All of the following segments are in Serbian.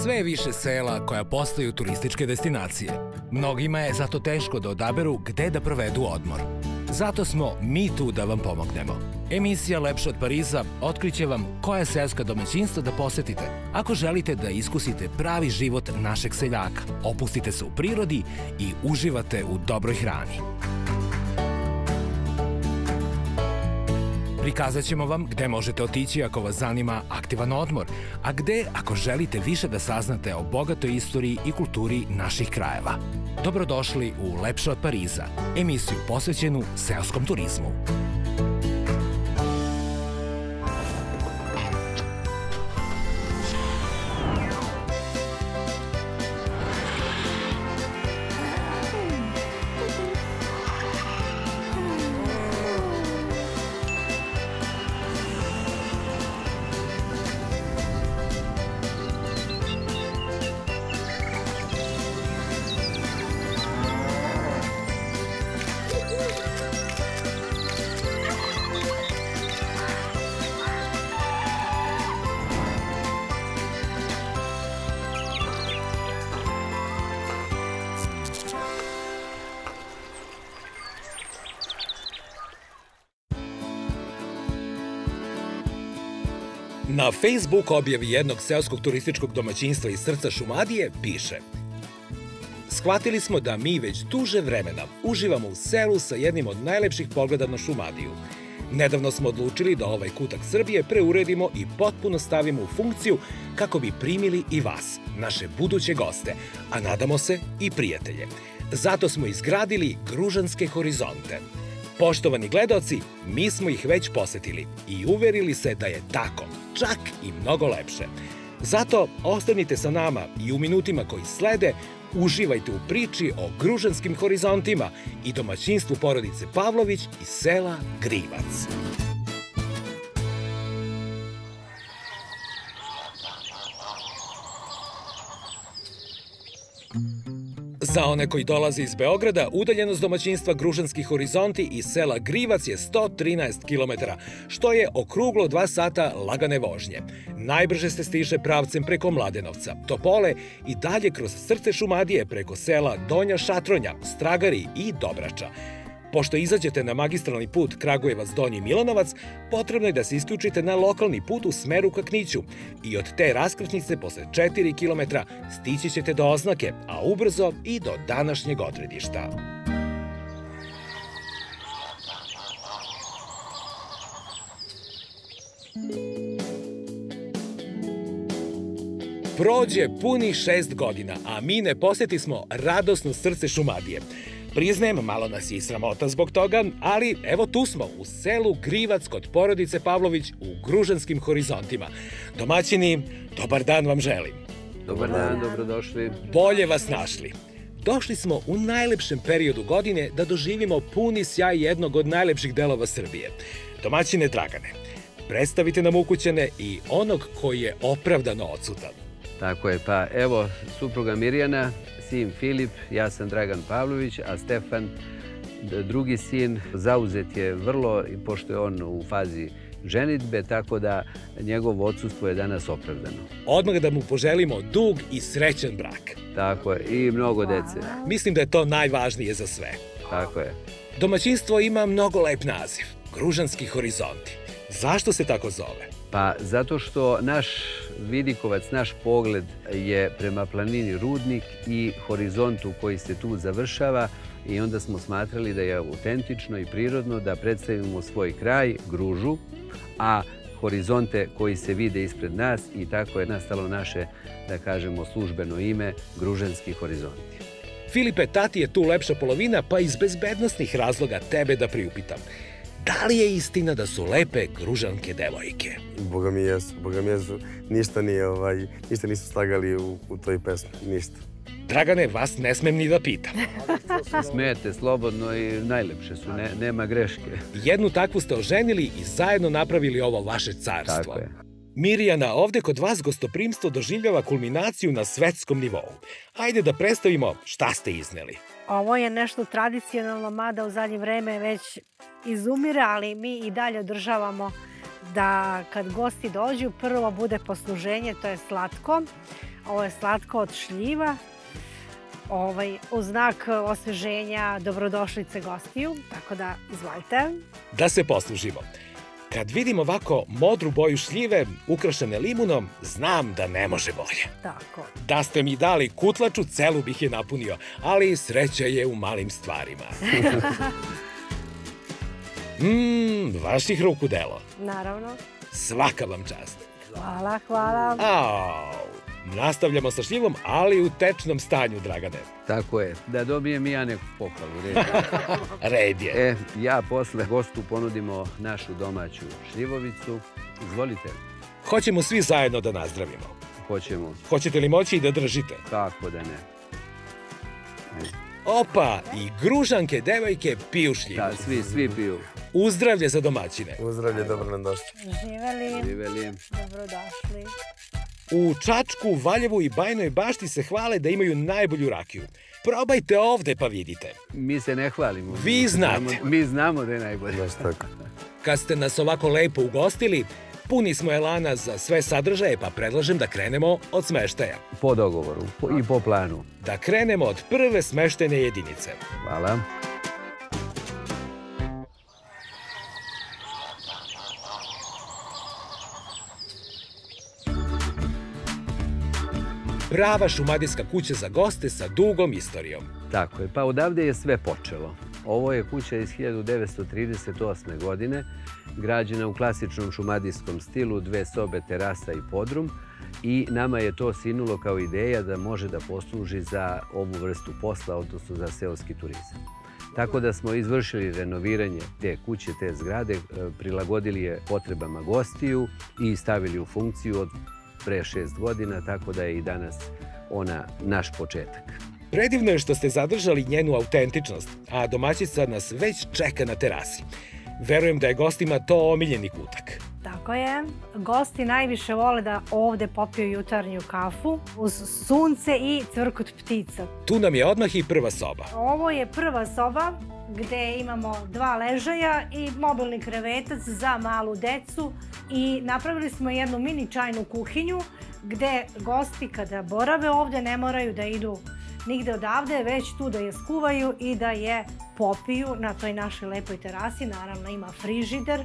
Sve je više sela koja postaju turističke destinacije. Mnogima je zato teško da odaberu gde da provedu odmor. Zato smo mi tu da vam pomognemo. Emisija Lepše od Pariza otkriće vam koja seoska domaćinstva da posetite ako želite da iskusite pravi život našeg seljaka, opustite se u prirodi i uživate u dobroj hrani. Prikazat ćemo vam gde možete otići ako vas zanima aktivan odmor, a gde ako želite više da saznate o bogatoj istoriji i kulturi naših krajeva. Dobrodošli u Lepše od Pariza, emisiju posvećenu seoskom turizmu. Na Facebook objavi jednog seoskog turističkog domaćinstva iz srca Šumadije piše: shvatili smo da mi već duže vremena uživamo u selu sa jednim od najlepših pogleda na Šumadiju. Nedavno smo odlučili da ovaj kutak Srbije preuredimo i potpuno stavimo u funkciju kako bi primili i vas, naše buduće goste, a nadamo se i prijatelje. Zato smo izgradili Gružanske horizonte. Poštovani gledaoci, mi smo ih već posetili i uverili se da je tako, čak i mnogo lepše. Zato ostanite sa nama i u minutima koji slede uživajte u priči o Gružanskim horizontima i domaćinstvu porodice Pavlović iz sela Grivac. Za one koji dolaze iz Beograda, udaljenost domaćinstva Gružanski horizonti iz sela Grivac je 113 km, što je okruglo 2 sata lagane vožnje. Najbrže se stiže pravcem preko Mladenovca, Topole i dalje kroz srce Šumadije preko sela Donja Šatronja, Stragari i Dobrača. Pošto izađete na magistralni put Kragujevac-Donji Milanovac, potrebno je da se isključite na lokalni put u smeru ka Kniću i od te raskrsnice posle 4 km stići ćete do oznake, a ubrzo i do današnjeg odredišta. Prođe punih 6 godina, a mi ne posjeti smo radosno srce Šumadije. Priznajem, malo nas je i sramota zbog toga, ali evo tu smo, u selu Grivac kod porodice Pavlović u Gružanskim horizontima. Domaćini, dobar dan vam želim. Dobar dan, dobrodošli. Bolje vas našli. Došli smo u najlepšem periodu godine da doživimo puni sjaj jednog od najlepših delova Srbije. Domaćine Dragane, predstavite nam ukućane i onog koji je opravdano odsutan. Tako je, pa evo, supruga Mirjana, sin Filip, ja sam Dragan Pavlović, a Stefan, drugi sin, zauzet je vrlo, pošto je on u fazi ženidbe, tako da njegovo odsustvo je danas opravdano. Odmah da mu poželimo dug i srećan brak. Tako je, i mnogo dece. Mislim da je to najvažnije za sve. Tako je. Domaćinstvo ima mnogo lep naziv, Gružanski horizonti. Zašto se tako zove? Pa zato što naš vidikovac, naš pogled je prema planini Rudnik i horizontu koji se tu završava i onda smo smatrali da je autentično i prirodno da predstavimo svoj kraj, Gružu, a horizonte koji se vide ispred nas i tako je nastalo naše, da kažemo, službeno ime Gružanski horizonti. Filipe, tati je tu lepša polovina, pa iz bezbednostnih razloga tebe da priupitam. Da li je istina da su lepe Gružanke devojke? Boga mi jesu. Ništa nisu slagali u toj pesmi, ništa. Dragane, vas ne smem ni da pitam. Smijete slobodno i najlepše su, nema greške. Jednu takvu ste oženili i zajedno napravili ovo vaše carstvo. Tako je. Mirjana, ovde kod vas gostoprimstvo doživljava kulminaciju na svetskom nivou. Ajde da predstavimo šta ste izneli. Ovo je nešto tradicionalno, mada u zadnje vreme već izumire, ali mi i dalje održavamo da kad gosti dođu, prvo bude posluženje, to je slatko. Ovo je slatko od šljiva, u znak osveženja dobrodošlice gostiju, tako da izvolite. Da se poslužimo. Kad vidim ovako modru boju šljive, ukrašene limunom, znam da ne može bolje. Tako. Da ste mi dali kutlaču, celu bih je napunio, ali sreća je u malim stvarima. Vaših ruku delo. Naravno. Svaka vam čast. Hvala, hvala. Nastavljamo sa šljivom, ali u tečnom stanju, Dragane. Tako je. Da dobijem i ja neku pohvalu. Red je. Ja posle gostu ponudimo našu domaću šljivovicu. Izvolite. Hoćemo svi zajedno da nazdravimo. Hoćemo. Hoćete li moći i da držite? Kako da ne. Opa, i Gružanke, devojke piju šljivu. Da, svi piju. Uzdravlje za domaćine. Uzdravlje, dobro nam došli. Živeli. Dobrodošli. U Čačku, Valjevu i Bajnoj Bašti se hvale da imaju najbolju rakiju. Probajte ovde pa vidite. Mi se ne hvalimo. Vi znate. Mi znamo da je najbolje. Baš tako. Kad ste nas ovako lepo ugostili, puni smo elana za sve sadržaje, pa predlažem da krenemo od smeštaja. Po dogovoru i po planu. Da krenemo od prve smeštene jedinice. Hvala. Prava šumadijska kuća za goste sa dugom istorijom. Tako je, pa odavde je sve počelo. Ovo je kuća iz 1938. godine, građena u klasičnom šumadijskom stilu, 2 sobe, terasa i podrum, i nama je to sinulo kao ideja da može da posluži za ovu vrstu posla, odnosno za seoski turizam. Tako da smo izvršili renoviranje te kuće, te zgrade, prilagodili je potrebama gostiju i stavili u funkciju od pre 6 godina, tako da je i danas ona naš početak. Predivno je što ste zadržali njenu autentičnost, a domaćica nas već čeka na terasi. Verujem da je gostima to omiljeni kutak. Tako je. Gosti najviše vole da ovde popiju jutarnju kafu uz sunce i cvrkut ptica. Tu nam je odmah i prva soba. Ovo je prva soba gde imamo 2 ležaja i mobilni krevetac za malu decu i napravili smo jednu mini čajnu kuhinju gde gosti kada borave ovde ne moraju da idu nigde odavde, već tu da je skuvaju i da je popiju na toj našoj lepoj terasi. Naravno ima frižider,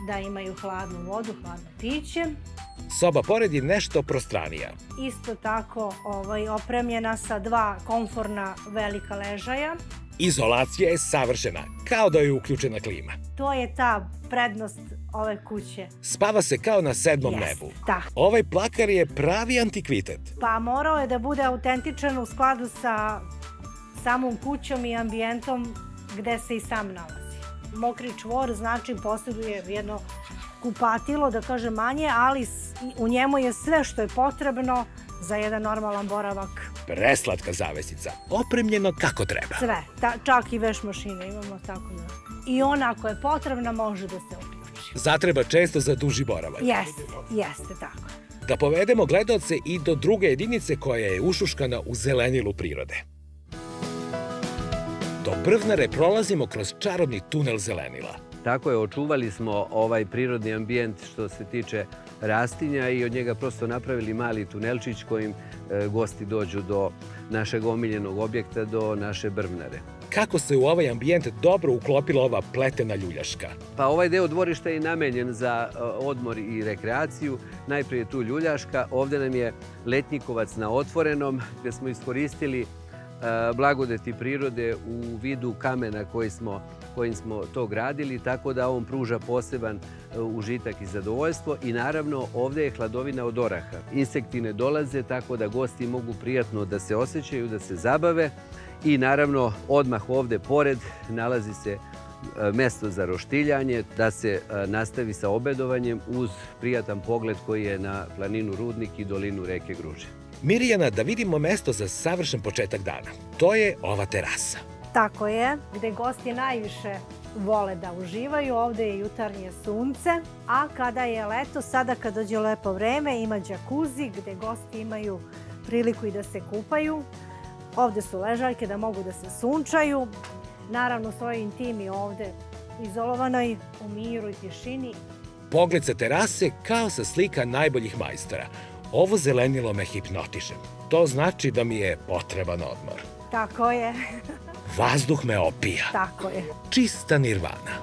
da imaju hladnu vodu, hladno piće. Soba pored je nešto prostranija. Isto tako opremljena sa 2 komforna velika ležaja. Izolacija je savršena, kao da je uključena klima. To je ta prednost ove kuće. Spava se kao na 7. nebu. Da. Ovaj plakar je pravi antikvitet. Pa morao je da bude autentičan u skladu sa samom kućom i ambijentom gde se i sam nalazi. Mokri čvor znači posjeduje jedno kupatilo, da kažem manje, ali u njemu je sve što je potrebno za jedan normalan boravak. Preslatka zavestica, opremljeno kako treba. Sve, čak i veš mašine imamo, tako da. I ona ako je potrebna može da se uključi. Zatreba često za duži boravak. Jeste tako. Da povedemo gledaoce i do druge jedinice koja je ušuškana u zelenilu prirode. Do Brvnare prolazimo kroz čarobni tunel zelenila. Tako je, očuvali smo ovaj prirodni ambijent što se tiče rastinja i od njega prosto napravili mali tunelčić kojim gosti dođu do našeg omiljenog objekta, do naše Brvnare. Kako se u ovaj ambijent dobro uklopila ova pletena ljuljaška? Pa ovaj deo dvorišta je namenjen za odmor i rekreaciju. Najprije tu ljuljaška, ovde nam je letnjikovac na otvorenom gde smo iskoristili blagodeti prirode u vidu kamena kojim smo to gradili, tako da on pruža poseban užitak i zadovoljstvo. I naravno ovde je hladovina od oraha. Insekti ne dolaze, tako da gosti mogu prijatno da se osjećaju, da se zabave. I naravno odmah ovde pored nalazi se mesto za roštiljanje, da se nastavi sa obedovanjem uz prijatan pogled koji je na planinu Rudnik i dolinu reke Gruže. Mirjana, da vidimo mesto za savršen početak dana. To je ova terasa. Tako je, gde gosti najviše vole da uživaju. Ovde je jutarnje sunce, a kada je leto, sada kad dođe lepo vreme, ima džakuzi gde gosti imaju priliku i da se kupaju. Ovde su ležaljke da mogu da se sunčaju. Naravno, u svojoj intimi ovde izolovanoj, u miru i tišini. Pogled sa terase kao sa slika najboljih majstora. Ovo zelenilo me hipnotiše. To znači da mi je potreban odmor. Tako je. Vazduh me opija. Tako je. Čista nirvana.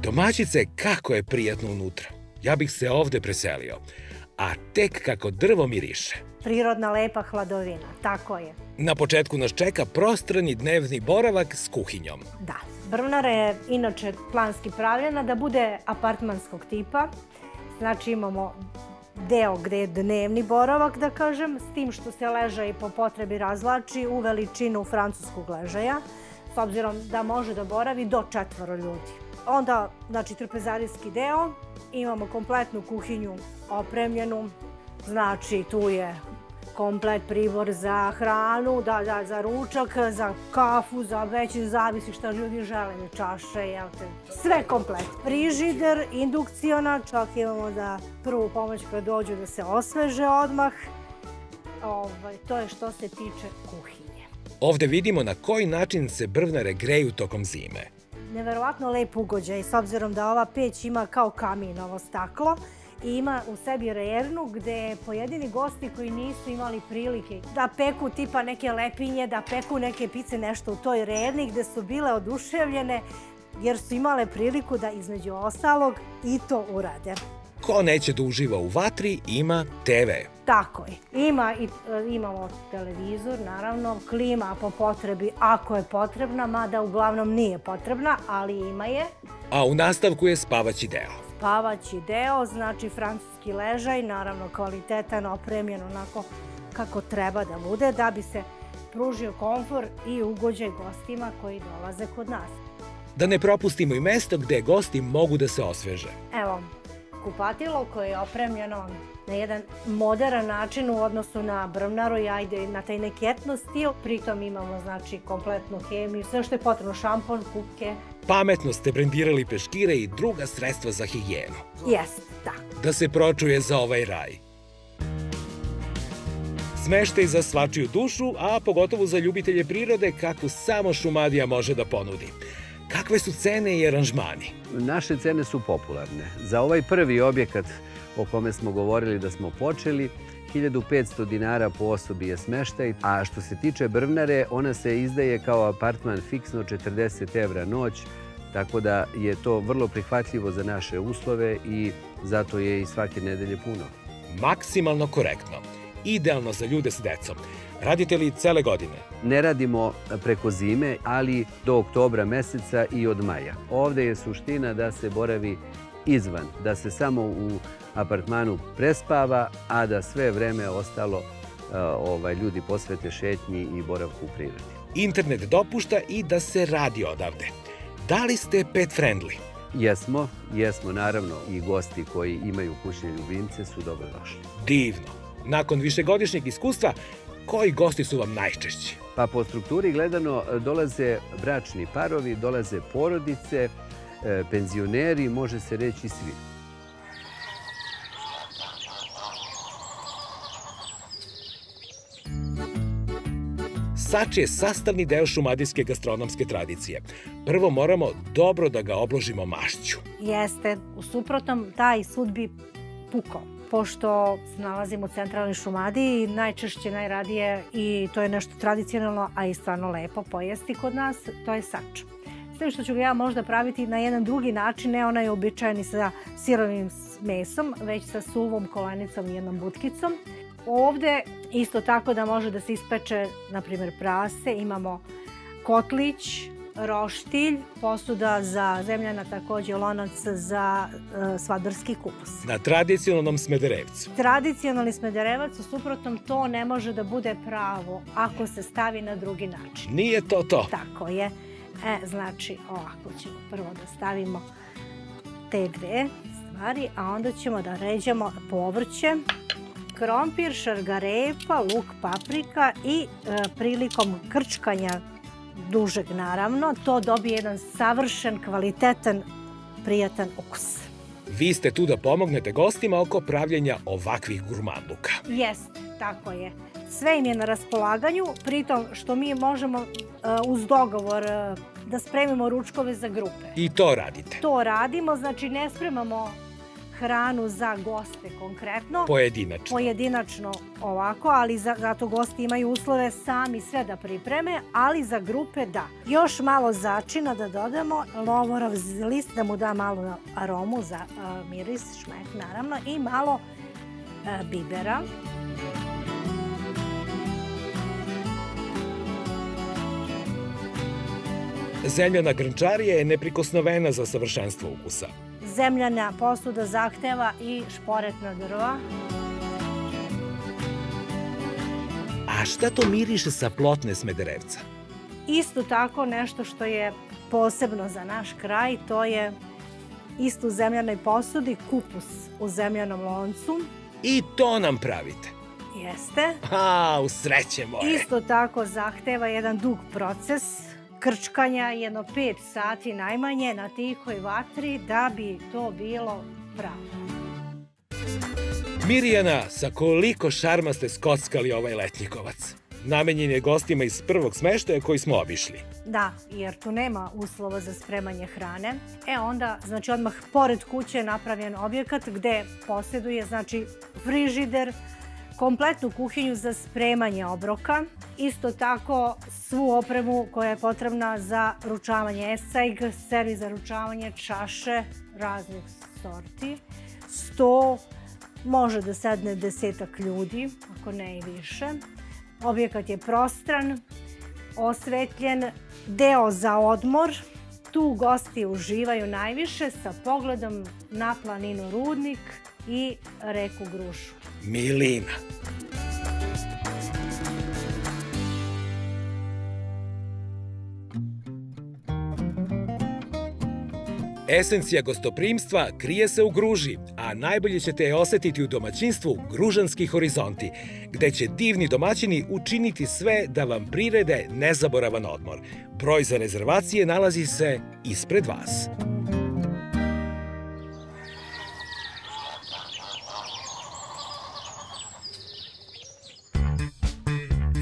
Domaćice, kako je prijatno unutra. Ja bih se ovde preselio. A tek kako drvo miriše. Prirodna lepa hladovina, tako je. Na početku nas čeka prostrani dnevni boravak s kuhinjom. Da. Brvnara je inače planski pravljena da bude apartmanskog tipa. Znači imamo deo gde je dnevni boravak, da kažem, s tim što se ležaj po potrebi razvlači u veličinu francuskog ležaja, s obzirom da može da boravi do 4 ljudi. Onda, znači, trpezarijski deo, imamo kompletnu kuhinju opremljenu, znači tu je komplet pribor za hranu, za ručak, za kafu, za već zavisi šta ljudi žele, čaše, jel te, sve komplet. Frižider, indukciona, čak imamo da prvu pomoć kad dođu da se osveže odmah. To je što se tiče kuhinje. Ovde vidimo na koji način se brvnare greju tokom zime. Neverovatno lep ugođaj, s obzirom da ova peć ima kao kamin ovo staklo i ima u sebi rernu gde pojedini gosti koji nisu imali prilike da peku tipa neke lepinje, da peku neke pice, nešto u toj rerni gde su bile oduševljene jer su imale priliku da između ostalog i to urade. Ko neće da uživa u vatri, ima TV. Tako je. Imamo televizor, naravno, klima po potrebi, ako je potrebna, mada uglavnom nije potrebna, ali ima je. A u nastavku je spavaći deo. Spavaći deo, znači francuski ležaj, naravno kvalitetan, opremljen onako kako treba da bude, da bi se pružio komfor i ugođaj gostima koji dolaze kod nas. Da ne propustimo i mesto gde gosti mogu da se osveže. Evo, kupatilo koje je opremljeno na jedan modern način u odnosu na brvnaru i ajde na taj neki etno stil. Pritom imamo znači kompletnu hemiju, sve što je potrebno, šampon, kupke. Pametno ste brendirali peškire i druga sredstva za higijenu. Jest, da. Da se pročuje za ovaj raj. Smeštaj za svačiju dušu, a pogotovo za ljubitelje prirode kakvu samo Šumadija može da ponudi. Kakve su cene i aranžmani? Naše cene su popularne. Za ovaj prvi objekat o kome smo govorili da smo počeli, 1500 dinara po osobi je smeštaj, a što se tiče brvnare, ona se izdaje kao apartman fiksno 40 evra noć, tako da je to vrlo prihvatljivo za naše uslove i zato je i svake nedelje puno. Maksimalno korektno. Idealno za ljude s decom. Radite li cele godine? Ne radimo preko zime, ali do oktobra meseca i od maja. Ovde je suština da se boravi izvan, da se samo u apartmanu prespava, a da sve vreme ostalo ljudi posvete šetnji i boravku u prirodi. Internet dopušta i da se radi odavde. Da li ste pet friendly? Jesmo, naravno, i gosti koji imaju kućne ljubimce su dobrodošli. Divno. Nakon višegodišnjeg iskustva, koji gosti su vam najčešći? Pa po strukturi gledano dolaze bračni parovi, dolaze porodice, penzioneri, može se reći svi. Sač je sastavni deo šumadijske gastronomske tradicije. Prvo moramo dobro da ga obložimo mašću. Jeste, u suprotnom taj sud bi pukao. Pošto se nalazimo u centralnoj Šumadiji, najčešće, najradije, i to je nešto tradicionalno, a i stvarno lepo pojesti kod nas, to je sač. S tim što ću ga ja možda praviti na jedan drugi način, ne onaj običajni sa sirovim mesom, već sa suvom kolenicom i jednom butkicom. Ovde isto tako da može da se ispeče, na primjer, prase, imamo kotlić, roštilj, posuda za zemljana, takođe lonac za svadbarski kupus. Na tradicionalnom Smederevcu. Tradicionalni Smederevac, u suprotnom, to ne može da bude pravo ako se stavi na drugi način. Nije to to. Tako je. Znači, ovako ćemo prvo da stavimo te dve stvari, a onda ćemo da ređemo povrće, krompir, šargarepa, luk, paprika i prilikom krčkanja dužeg, naravno, to dobije jedan savršen, kvalitetan, prijatan ukus. Vi ste tu da pomognete gostima oko pravljenja ovakvih gurmanluka. Jest, tako je. Sve im je na raspolaganju, pritom što mi možemo uz dogovor da spremimo ručkove za grupe. I to radite? To radimo, znači ne spremamo hranu za goste konkretno. Pojedinačno? Pojedinačno ovako, ali zato gosti imaju uslove sami sve da pripreme, ali za grupe da. Još malo začina da dodamo, lovorov list da mu da malo aromu za miris, šmek naravno, i malo bibera. Zemljana grnčarija je neprikosnovena za savršenstvo ukusa. Zemljana posuda zahteva i šporetna drva. A šta to miriše sa Plotne Smederevca? Isto tako nešto što je posebno za naš kraj, to je isto u zemljanoj posudi, kupus u zemljanom loncu. I to nam pravite? Jeste. U sreće moje! Isto tako zahteva jedan dug proces krčkanja, jedno 5 sati najmanje na tihoj vatri da bi to bilo pravo. Mirjana, sa koliko šarma ste skockali ovaj letnjikovac? Namenjen je gostima iz prvog smeštaja koji smo obišli. Da, jer tu nema uslova za spremanje hrane. Onda, znači odmah pored kuće je napravljen objekat gde posjeduje, znači, frižider, kompletnu kuhinju za spremanje obroka, isto tako svu opremu koja je potrebna za ručavanje escajg, servis za ručavanje, čaše raznih sorti, sto, može da sedne 10-ak ljudi, ako ne i više. Objekat je prostran, osvetljen, deo za odmor. Tu gosti uživaju najviše sa pogledom na planinu Rudnik i reku Grušu. Milina. Esencija gostoprimstva krije se u Gruži, a najbolje ćete je osetiti u domaćinstvu Gružanski horizonti, gde će divni domaćini učiniti sve da vam prirede nezaboravan odmor. Broj za rezervacije nalazi se ispred vas.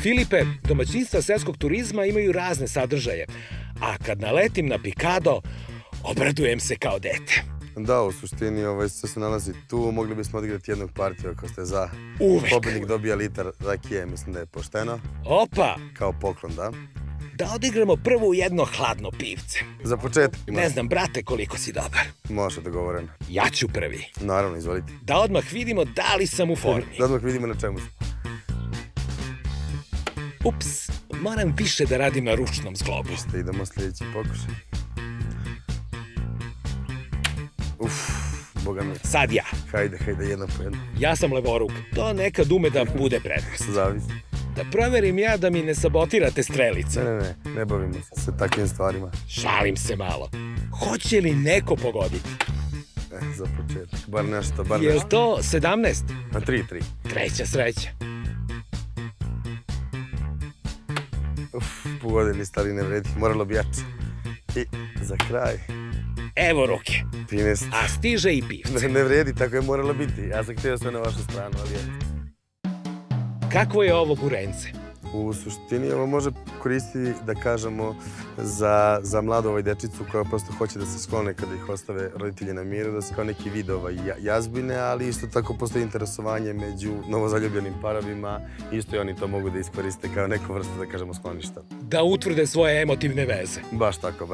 Filipe, domaćinstva seoskog turizma imaju razne sadržaje, a kad naletim na pikado, obradujem se kao dete. Da, u suštini sve se nalazi tu. Mogli bismo odigrati jednog partiju ako ste za. Uvek. Pobednik dobija litar rakije, mislim da je pošteno. Opa! Kao poklon, da. Da odigramo prvo jedno hladno pivce. Za početak. Ne znam, brate, koliko si dobar. Može, dogovoreno. Ja ću prvi. Naravno, izvolite. Da odmah vidimo da li sam u formi. Da odmah vidimo na čemu sam. Ups, moram više da radim na ručnom zglobu. Idemo sljedeći pokušaj. Boga mi. Sad ja. Hajde, jedno po jedno. Ja sam levoruk. To nekad ume da bude prednost. Zavisi. Da proverim ja da mi ne sabotirate strelice. Ne bavimo se takvim stvarima. Šalim se malo. Hoće li neko pogoditi? Za početak. Bar nešto. Jel to 17? 3. Treća sreća. Pogodili ste, ali ne vredi. Moralo bi jače. I za kraj. Evo ruke. 13. A stiže i pivce. Ne vredi, tako je moralo biti. Ja sam htio sve na vašu stranu, ali je. Kakvo je ovo burence? U suštini ovo može koristiti, da kažemo, za mladu dečicu koja prosto hoće da se sklone kada ih ostave roditelji na miru, da se kao neki vid jazbine, ali isto tako postoji interesovanje među novozaljubljenim parovima. Isto i oni to mogu da iskoriste kao neku vrstu, da kažemo, skloništa. Da utvrde svoje emotivne veze. Baš tako.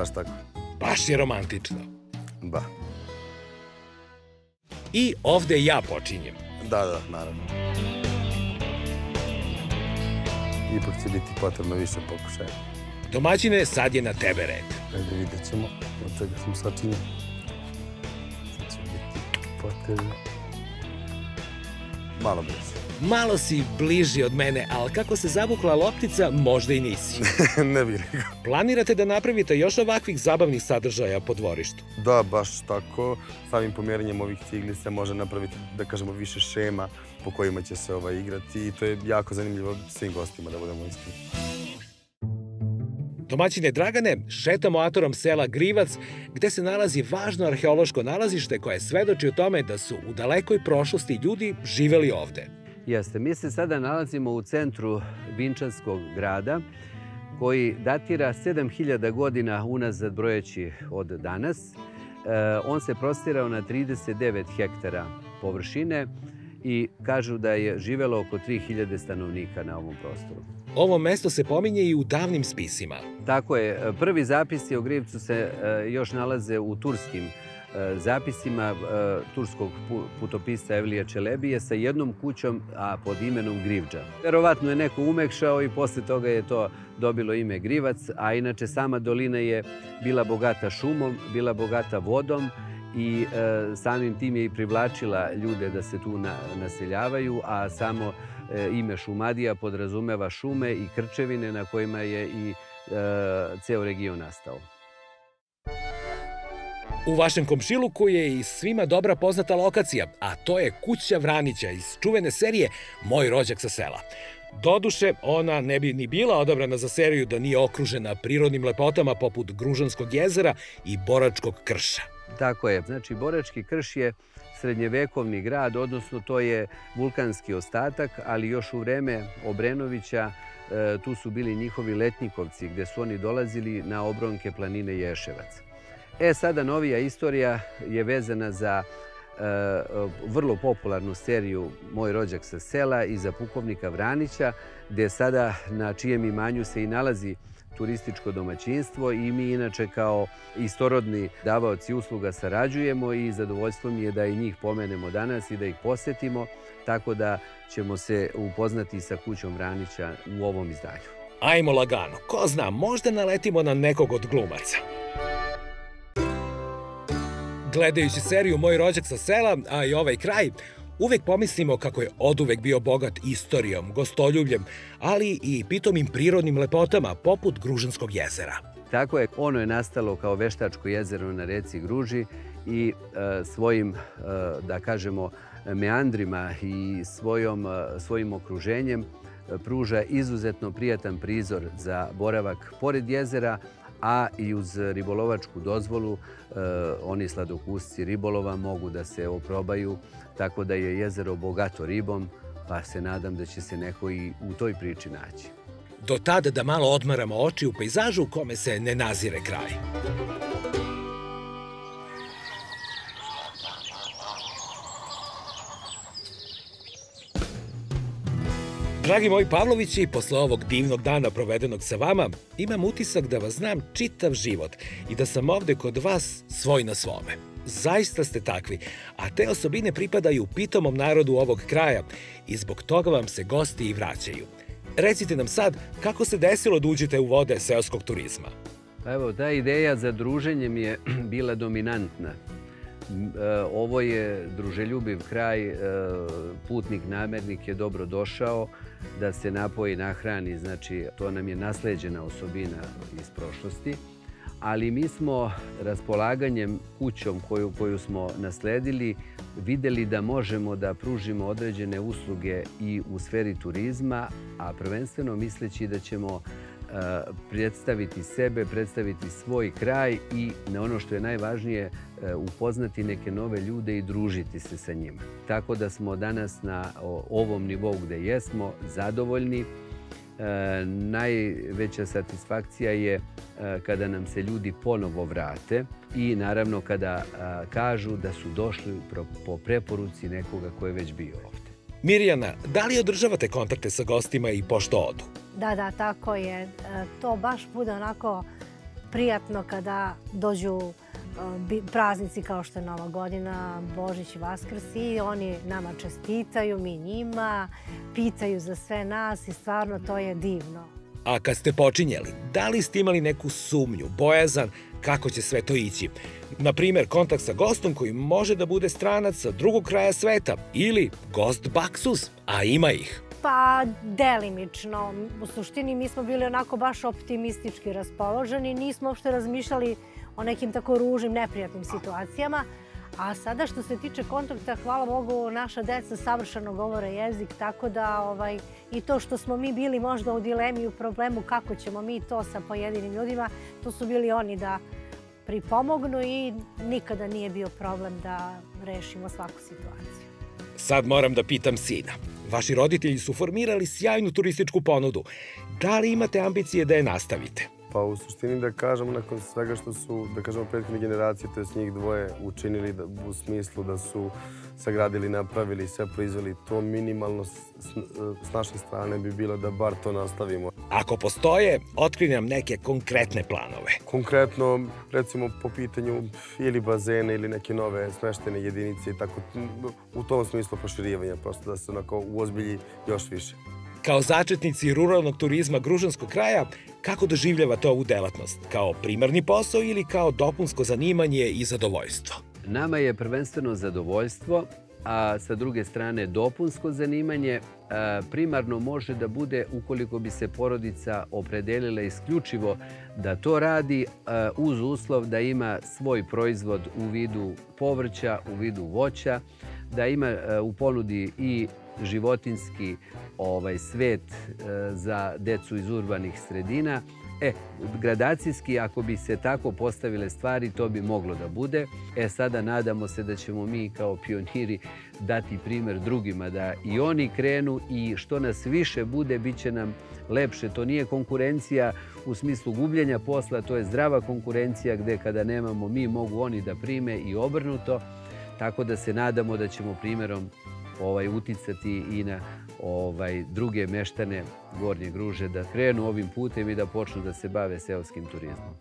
Baš je romantično. Ba. I ovde ja počinjem. Da, naravno. Ipak će biti potrebno više pokušaja. Domaćine, sad je na tebe red. Ajde, vidjet ćemo od čega smo sačinjeni. Sad će biti potrebno. Malo bliže. Malo si bliži od mene, ali kako se zavukla loptica, možda i nisi. Ne bih rekao. Planirate da napravite još ovakvih zabavnih sadržaja po dvorištu? Da, baš tako. Samim pomjeranjem ovih cigli se može napraviti, da kažemo, više šema po kojima će se igrati i to je jako zanimljivo svim gostima, da budemo iskreni. Domaćine Dragane, šetamo atorom sela Grivac, gde se nalazi važno arheološko nalazište koje svedoči o tome da su u dalekoj prošlosti ljudi živeli ovde. Jeste, mi se sada nalazimo u centru Vinčanskog grada, koji datira 7000 godina unazad brojeći od danas. On se prostirao na 39 hektara površine i kažu da je živelo oko 3000 stanovnika na ovom prostoru. Ovo mesto se pominje i u davnim spisima. Tako je. Prvi zapisi o Grivcu se još nalaze u turskim zapisima turskog putopisca Evlija Čelebije sa jednom kućom, a pod imenom Grivđa. Verovatno je neko umekšao i posle toga je to dobilo ime Grivac, a inače sama dolina je bila bogata šumom, bila bogata vodom i samim tim je i privlačila ljude da se tu naseljavaju, a samo ime Šumadija podrazumeva šume i krčevine na kojima je i ceo region nastao. U vašem komšiluku je i svima dobra poznata lokacija, a to je kuća Vranića iz čuvene serije Moj rođak sa sela. Doduše, ona ne bi ni bila odabrana za seriju da nije okružena prirodnim lepotama poput Gružanskog jezera i Boračkog krša. Tako je. Znači, Borački krš je srednjevekovni grad, odnosno to je vulkanski ostatak, ali još u vreme Obrenovića tu su bili njihovi letnjikovci gde su oni dolazili na obronke planine Ješevac. Sada novija istorija je vezana za vrlo popularnu seriju Moj rođak sa sela i za pukovnika Vranića, gde sada na čijem imanju se i nalazi turističko domaćinstvo i mi inače kao istorodni davaoci usluga sarađujemo i zadovoljstvo mi je da i njih pomenemo danas i da ih posetimo, tako da ćemo se upoznati sa kućom Vranića u ovom izdanju. Ajmo lagano, ko zna, možda naletimo na nekog od glumaca. Gledajući seriju Moj rođak sa sela, a i ovaj kraj, uvek pomislimo kako je oduvek bio bogat istorijom, gostoljubljem, ali i pitomim prirodnim lepotama, poput Gružanskog jezera. Tako je, ono je nastalo kao veštačko jezero na reci Gruži i svojim, da kažemo, meandrima i svojim okruženjem pruža izuzetno prijatan prizor za boravak pored jezera, a i uz ribolovačku dozvolu oni sladokusci ribolova mogu da se oprobaju, tako da je jezero bogato ribom, pa se nadam da će se neko i u toj priči naći. Do tada da malo odmaramo oči u pejzažu u kome se ne nazire kraj. Dragi moji Pavlovići, posle ovog divnog dana provedenog sa vama, imam utisak da vas znam čitav život i da sam ovde kod vas svoj na svome. Zaista ste takvi, a te osobine pripadaju pitomom narodu ovog kraja i zbog toga vam se gosti i vraćaju. Recite nam sad kako se desilo da uđete u vode seoskog turizma. Evo, ta ideja za druženjem je bila dominantna. Ovo je druželjubiv kraj, putnik, namernik je dobro došao da se napoji, nahrani, znači to nam je nasleđena osobina iz prošlosti. Ali mi smo raspolaganjem kućom koju smo nasledili videli da možemo da pružimo određene usluge i u sferi turizma, a prvenstveno misleći da ćemo predstaviti sebe, predstaviti svoj kraj i na ono što je najvažnije upoznati neke nove ljude i družiti se sa njima. Tako da smo danas na ovom nivou gde jesmo zadovoljni. Najveća satisfakcija je kada nam se ljudi ponovo vrate i naravno kada kažu da su došli po preporuci nekoga ko je već bio ovde. Mirjana, da li održavate kontakte sa gostima i pošto odu? Da, tako je. To baš bude onako prijatno kada dođu praznici kao što je Nova godina, Božić i Vaskrs i oni nama čestitaju, mi njima, pitaju za sve nas i stvarno to je divno. A kad ste počinjeli, da li ste imali neku sumnju, bojazan kako će sve to ići? Naprimer, kontakt sa gostom koji može da bude stranac sa drugog kraja sveta ili gost baksuz, a ima ih. Pa, delimično. U suštini mi smo bili onako baš optimistički raspoloženi, nismo uopšte razmišljali o nekim tako ružnim, neprijatnim situacijama. A sada što se tiče kontakta, hvala Bogu, naša deca savršeno govore jezik, tako da i to što smo mi bili možda u dilemi i u problemu kako ćemo mi to sa pojedinim ljudima, to su bili oni da pripomognu i nikada nije bio problem da rešimo svaku situaciju. Sad moram da pitam sina. Vaši roditelji su formirali sjajnu turističku ponudu. Da li imate ambicije da je nastavite? Pa u suštini da kažemo, nakon svega što su, da kažemo, prethodne generacije, to je njih dvoje učinili u smislu da su sagradili, napravili, sve proizveli, to minimalno s naše strane bi bilo da bar to nastavimo. Ako postoje, otkri nam neke konkretne planove. Konkretno, recimo po pitanju ili bazene ili neke nove smeštene jedinice i tako, u tom smislu proširivanja, prosto da se onako uozbilji još više. Kao začetnici ruralnog turizma Gružanskog kraja, kako doživljavate ovu delatnost? Kao primarni posao ili kao dopunsko zanimanje i zadovoljstvo? Nama je prvenstveno zadovoljstvo, a sa druge strane dopunsko zanimanje. Primarno može da bude ukoliko bi se porodica opredelila isključivo da to radi uz uslov da ima svoj proizvod u vidu povrća, u vidu voća, da ima u ponudi i životinski svet za decu iz urbanih sredina. Gradacijski, ako bi se tako postavile stvari, to bi moglo da bude. Sada nadamo se da ćemo mi kao pioniri dati primer drugima da i oni krenu i što nas više bude, bit će nam lepše. To nije konkurencija u smislu gubljenja posla, to je zdrava konkurencija gde kada nemamo mi, mogu oni da prime i obrnuto. Tako da se nadamo da ćemo primjerom uticati i na druge meštane Gornje Gruže da krenu ovim putem i da počnu da se bave seoskim turizmom.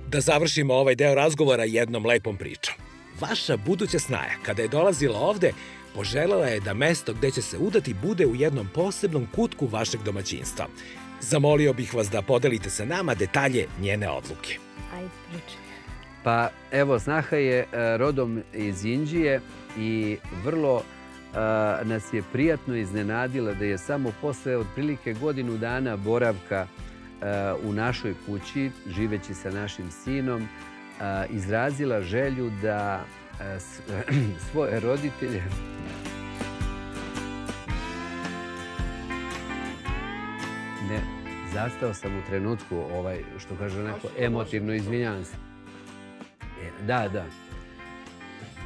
Da završimo ovaj deo razgovora jednom lepom pričom. Vaša buduća snaja, kada je dolazila ovde, poželjela je da mesto gde će se udati bude u jednom posebnom kutku vašeg domaćinstva. Zamolio bih vas da podelite sa nama detalje njene odluke. Ajde, pričaj. Pa evo, snaha je rodom iz Inđije i vrlo nas je prijatno iznenadila da je samo posle otprilike godinu dana boravka u našoj kući, živeći sa našim sinom, izrazila želju da svoje roditelje ne, zastao sam u trenutku, što kaže neko, emotivno, izvinjavam se. Da.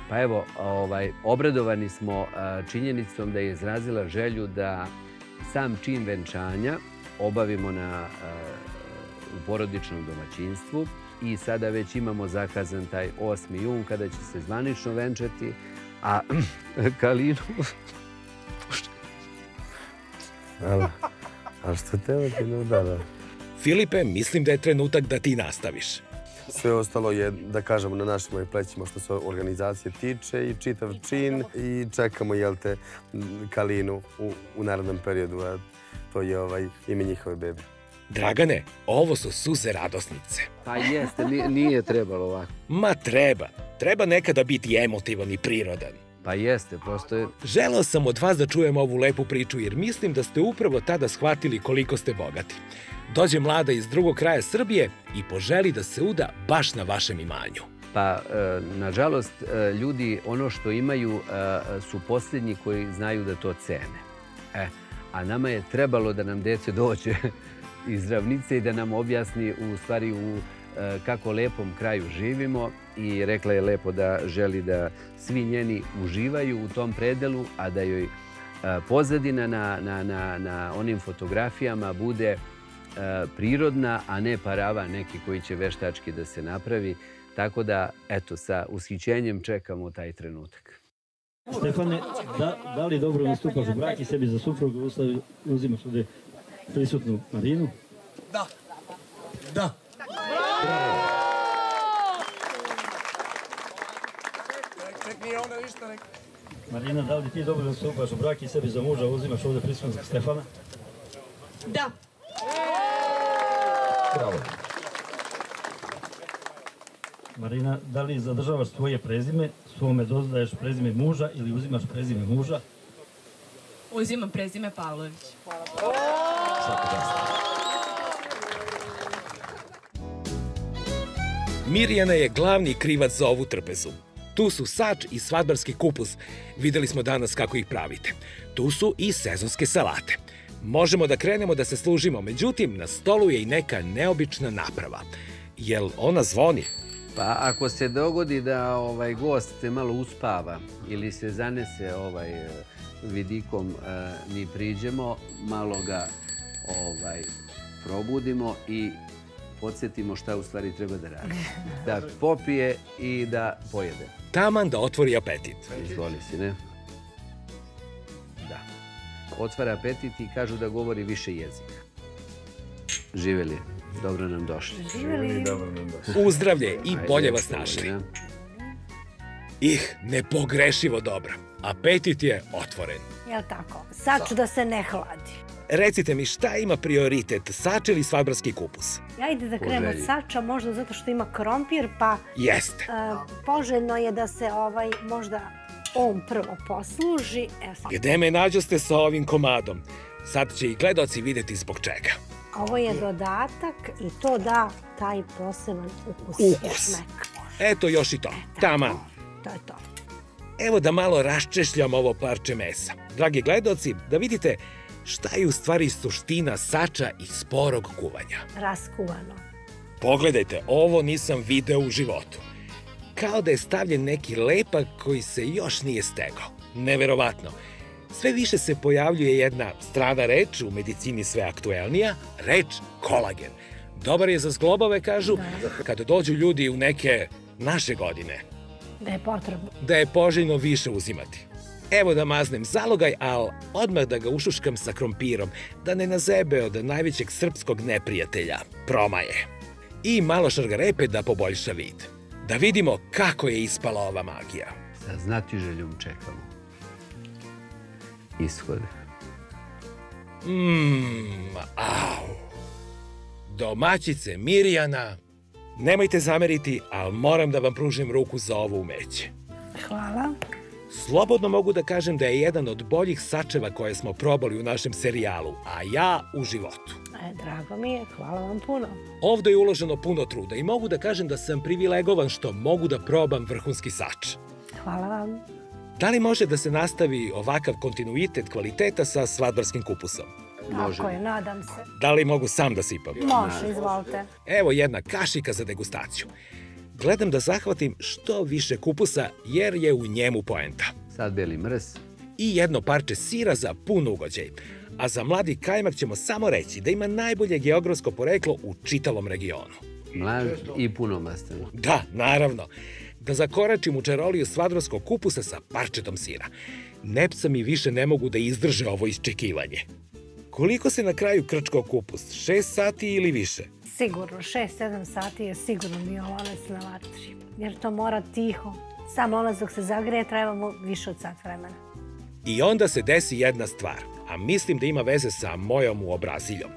Pa evo, obradovani smo činjenicom da je izrazila želju da sam čin venčanja obavimo u porodičnom domaćinstvu i sada već imamo zakazan taj 8. jun kada će se zvanično venčati, a Kalinu... A što te emotivno udara? Filipe, mislim da je trenutak da ti nastaviš. Sve ostalo je, da kažemo, na našim plećima što se organizacije tiče i čitav čin i čekamo, Kalinu u narednom periodu, a to je ime njihove bebe. Dragane, ovo su suze radosnice. Pa jeste, nije trebalo ovako. Ma treba. Treba nekada biti emotivan i prirodan. Pa jeste, prosto je... Želeo sam od vas da čujem ovu lepu priču jer mislim da ste upravo tada shvatili koliko ste bogati. Dođe mlada iz drugog kraja Srbije i poželi da se uda baš na vašem imanju. Pa, nažalost, ljudi ono što imaju su posljednji koji znaju da to cene. A nama je trebalo da nam dete dođe iz ravnice i da nam objasni u stvari u kako lepom kraju živimo i rekla je lepo da želi da svi njeni uživaju u tom predelu, a da joj pozadina na onim fotografijama bude prirodna, a ne paravan neki koji će veštački da se napravi. Tako da, eto, sa ushićenjem čekamo taj trenutak. Stefane, da li dobro nastupaš u brak i sebi za suprugu uzimaš ovdje prisutnu Marinu? Da. Da. Nek nije ona ništa rekla. Marina, da li ti dobro nastupaš u brak i sebi za muža uzimaš ovdje prisutnog Stefana? Da. Bravo. Marina, da li zadržavaš svoje prezime, svome dodaješ prezime muža ili uzimaš prezime muža? Uzimam prezime Pavlović. Mirjana je glavni krivac za ovu trpezu. Tu su sač i svadbarski kupus. Videli smo danas kako ih pravite. Tu su i sezonske salate. Možemo da krenemo da se služimo, međutim, na stolu je i neka neobična naprava. Jel ona zvoni? Pa ako se dogodi da gost se malo uspava ili se zanese vidikom mi priđemo, malo ga probudimo i podsjetimo šta u stvari treba da radi. Da popije i da pojede. Taman da otvori apetit. Izvoli, sine. Da. Otvara apetit i kažu da govori više jezika. Živeli, dobro nam došli. Živeli. Uzdravlje i bolje vas našli. Nepogrešivo dobro. Apetit je otvoren. Jel tako? Sač da se ne hladi. Recite mi šta ima prioritet, sač ili svadbarski kupus? Ja ide da krenem od sača, možda zato što ima krompir, pa Jeste. poželjno je da se možda on prvo posluži. Gde me nađoste sa ovim komadom? Sad će i gledaoci vidjeti zbog čega. Ovo je dodatak i to da taj poseban ukus. Eto još i to. Taman. To je to. Evo da malo raščešljam ovo parče mesa. Dragi gledaoci, da vidite šta je u stvari suština sača i sporog kuvanja. Raskuvano. Pogledajte, ovo nisam video u životu. Kao da je stavljen neki lepak koji se još nije stegao. Neverovatno. Sve više se pojavljuje jedna strana reč, u medicini sve aktuelnija, reč kolagen. Dobar je za zglobove, kažu, kada dođu ljudi u neke naše godine. Da je potrebno. Da je poželjno više uzimati. Evo da maznem zalogaj, ali odmah da ga ušuškam sa krompirom, da ne nazebe od najvećeg srpskog neprijatelja, promaje. I malo šargarepe da poboljša vid. Da vidimo kako je ispala ova magija. Sa znatiželjom čekamo ishode. Domaćice Mirjana, nemojte zameriti, ali moram da vam pružim ruku za ovo umeće. Hvala. Slobodno mogu da kažem da je jedan od boljih sačeva koje smo probali u našem serijalu, a ja u životu. Drago mi je, hvala vam puno. Ovde je uloženo puno truda i mogu da kažem da sam privilegovan što mogu da probam vrhunski sač. Hvala vam. Da li može da se nastavi ovakav kontinuitet kvaliteta sa svadbarskim kupusom? Tako je, nadam se. Da li mogu sam da sipam? Može, izvolite. Evo jedna kašika za degustaciju. Gledam da zahvatim što više kupusa jer je u njemu poenta. Sad beli mrz. I jedno parče sira za pun ugođaj. A za mladi kajmak ćemo samo reći da ima najbolje geografsko poreklo u čitavom regionu. Mlad i puno mastano. Da, naravno. Da zakoračim u čaroliju svadbarskog kupusa sa parčetom sira. Nepca mi više ne mogu da izdrže ovo iščekivanje. Koliko se na kraju krčkao kupus? 6 sati ili više? Sigurno, 6-7 sati je sigurno bio lonac na vatri. Jer to mora tiho. Sam lonac dok se zagreje treba mu više od sat vremena. I onda se desi jedna stvar, a mislim da ima veze sa mojom uobraziljom.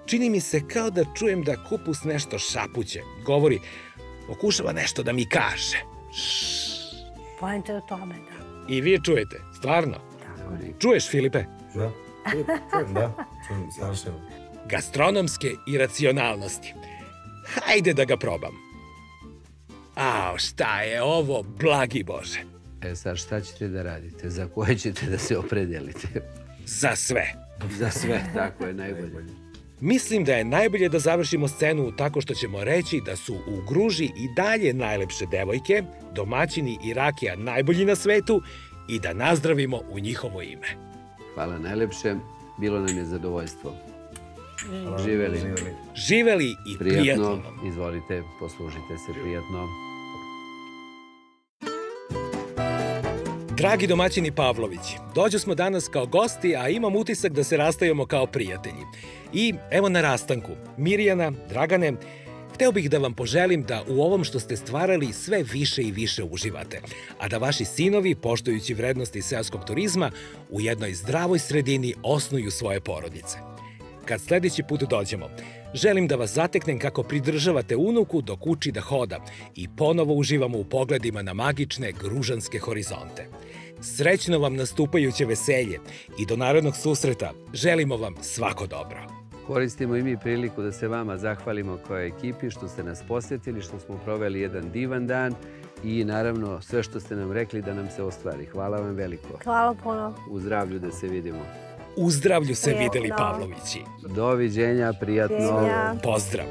Čini mi se kao da čujem da kupus nešto šapuće. Govori, pokušava nešto da mi kaže. Poenta je o tome, da. I vi čujete, stvarno? Tako je. Čuješ, Filipe? Da, čujem, savršeno. Gastronomske iracionalnosti. Hajde da ga probam. Šta je ovo, blagi Bože? Sad šta ćete da radite? Za koje ćete da se opredelite? Za sve. Za sve, tako je najbolje. Mislim da je najbolje da završimo scenu tako što ćemo reći da su u Gruži i dalje najlepše devojke, domaćini i rakija najbolji na svetu i da nazdravimo u njihovo ime. Hvala najlepše, bilo nam je zadovoljstvo. Živeli. Živeli i prijatno. Izvolite, poslužite se prijatno. Dragi domaćini Pavlovići, dođu smo danas kao gosti, a imam utisak da se rastajemo kao prijatelji. I evo na rastanku. Mirjana, Dragane, hteo bih da vam poželim da u ovom što ste stvarali sve više i više uživate, a da vaši sinovi, poštujući vrednosti seoskog turizma, u jednoj zdravoj sredini osnuju svoje porodice. Kad sledeći put dođemo, želim da vas zateknem kako pridržavate unuku dok uči da hoda i ponovo uživamo u pogledima na magične gružanske horizonte. Srećno vam nastupajuće veselje i do narednog susreta želimo vam svako dobro. Koristimo i mi priliku da se vama zahvalimo kao ekipi što ste nas posjetili, što smo proveli jedan divan dan i naravno sve što ste nam rekli da nam se ostvari. Hvala vam veliko. Hvala puno. U zdravlju da se vidimo. U zdravlju se videli Pavlovići. Doviđenja, prijatno. Pozdrav.